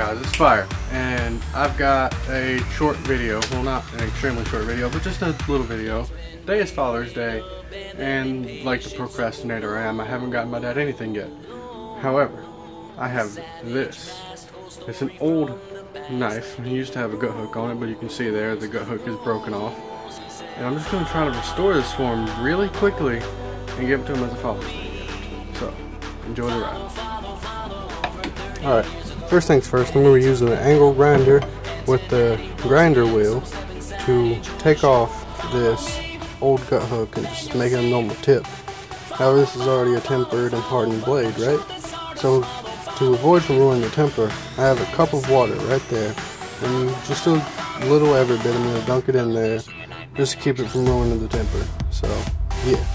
guys, it's Fire, and I've got a short video, well not an extremely short video, but just a little video. Today is Father's Day, and like the procrastinator I am, I haven't gotten my dad anything yet. However, I have this. It's an old knife. It used to have a gut hook on it, but you can see there the gut hook is broken off. And I'm just going to try to restore this for him really quickly and give it to him as a Father's Day gift. So, enjoy the ride. Alright, first things first, I'm going to use an angle grinder with the grinder wheel to take off this old gut hook and just make it a normal tip. Now this is already a tempered and hardened blade, right? So to avoid from ruining the temper, I have a cup of water right there, and just a little every bit, I'm going to dunk it in there just to keep it from ruining the temper. So, yeah.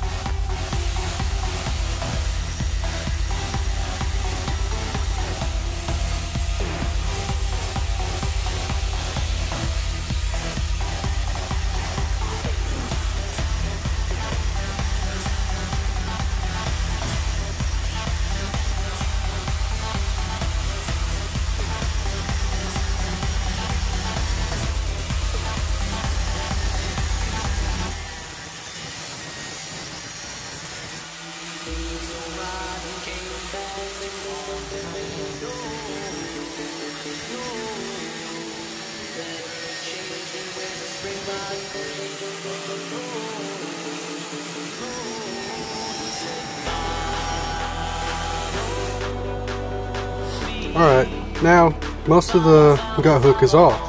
Alright, now most of the gut hook is off.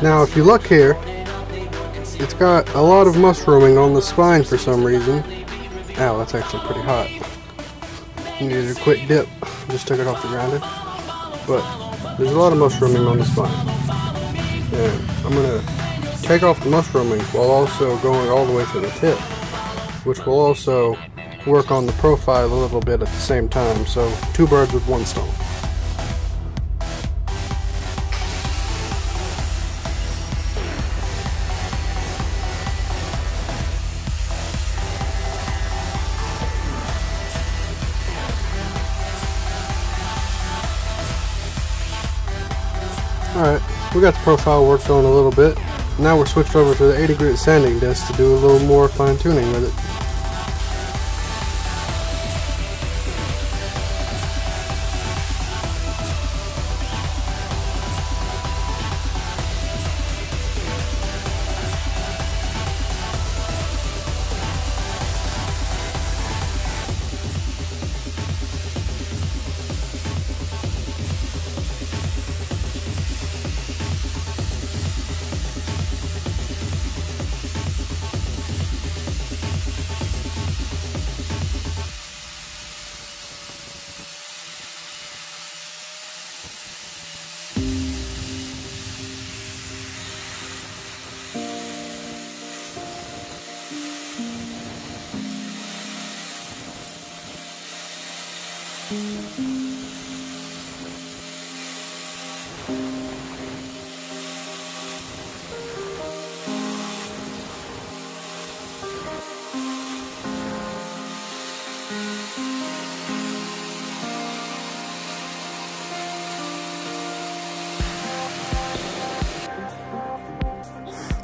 Now if you look here, it's got a lot of mushrooming on the spine for some reason. Ow, that's actually pretty hot. Needed a quick dip, just took it off the grinder. But there's a lot of mushrooming on the spine. And I'm going to take off the mushrooming while also going all the way to the tip, which will also work on the profile a little bit at the same time. So 2 birds with 1 stone. Alright, we got the profile worked on a little bit. Now we're switched over to the 80 grit sanding disc to do a little more fine tuning with it.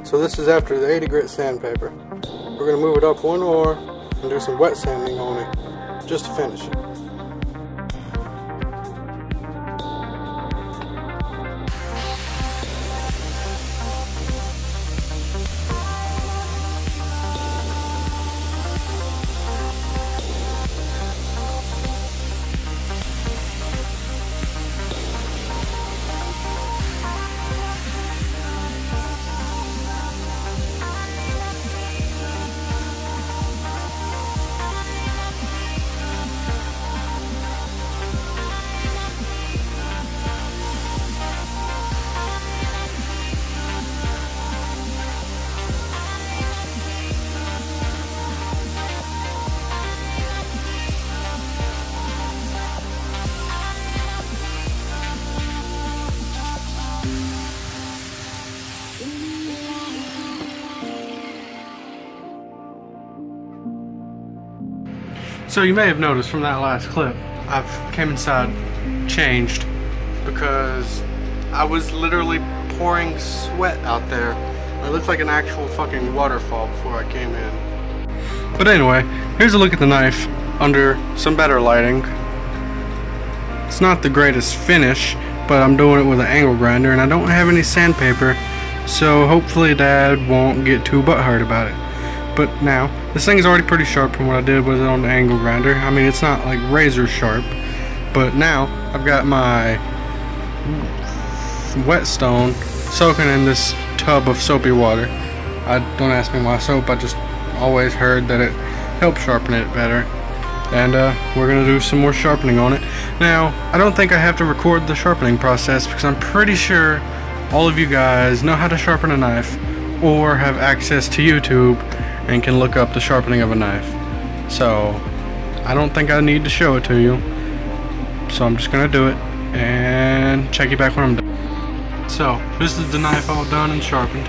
So this is after the 80 grit sandpaper. We're going to move it up 1 more and do some wet sanding on it just to finish it. So you may have noticed from that last clip, I've came inside, changed, because I was literally pouring sweat out there. It looked like an actual fucking waterfall before I came in. But anyway, here's a look at the knife under some better lighting. It's not the greatest finish, but I'm doing it with an angle grinder and I don't have any sandpaper, so hopefully Dad won't get too butthurt about it. But now, this thing is already pretty sharp from what I did with it on the angle grinder. I mean, it's not like razor sharp, but now I've got my whetstone soaking in this tub of soapy water. Don't ask me why soap, I just always heard that it helps sharpen it better. And we're gonna do some more sharpening on it. Now, I don't think I have to record the sharpening process because I'm pretty sure all of you guys know how to sharpen a knife or have access to YouTube and can look up the sharpening of a knife. So I don't think I need to show it to you. So I'm just gonna do it and check you back when I'm done. So this is the knife all done and sharpened.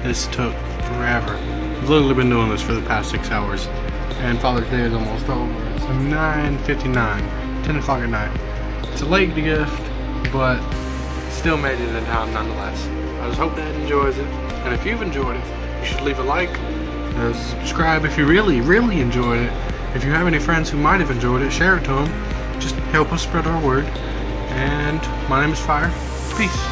This took forever. I've literally been doing this for the past 6 hours. And Father's Day is almost over. It's 9:59, 10 o'clock at night. It's a late gift, but still made it in time nonetheless. I just hope Dad enjoys it. And if you've enjoyed it, you should leave a like, subscribe if you really enjoyed it. If you have any friends who might have enjoyed it, share it to them. Just help us spread our word. And my name is Fire. Peace.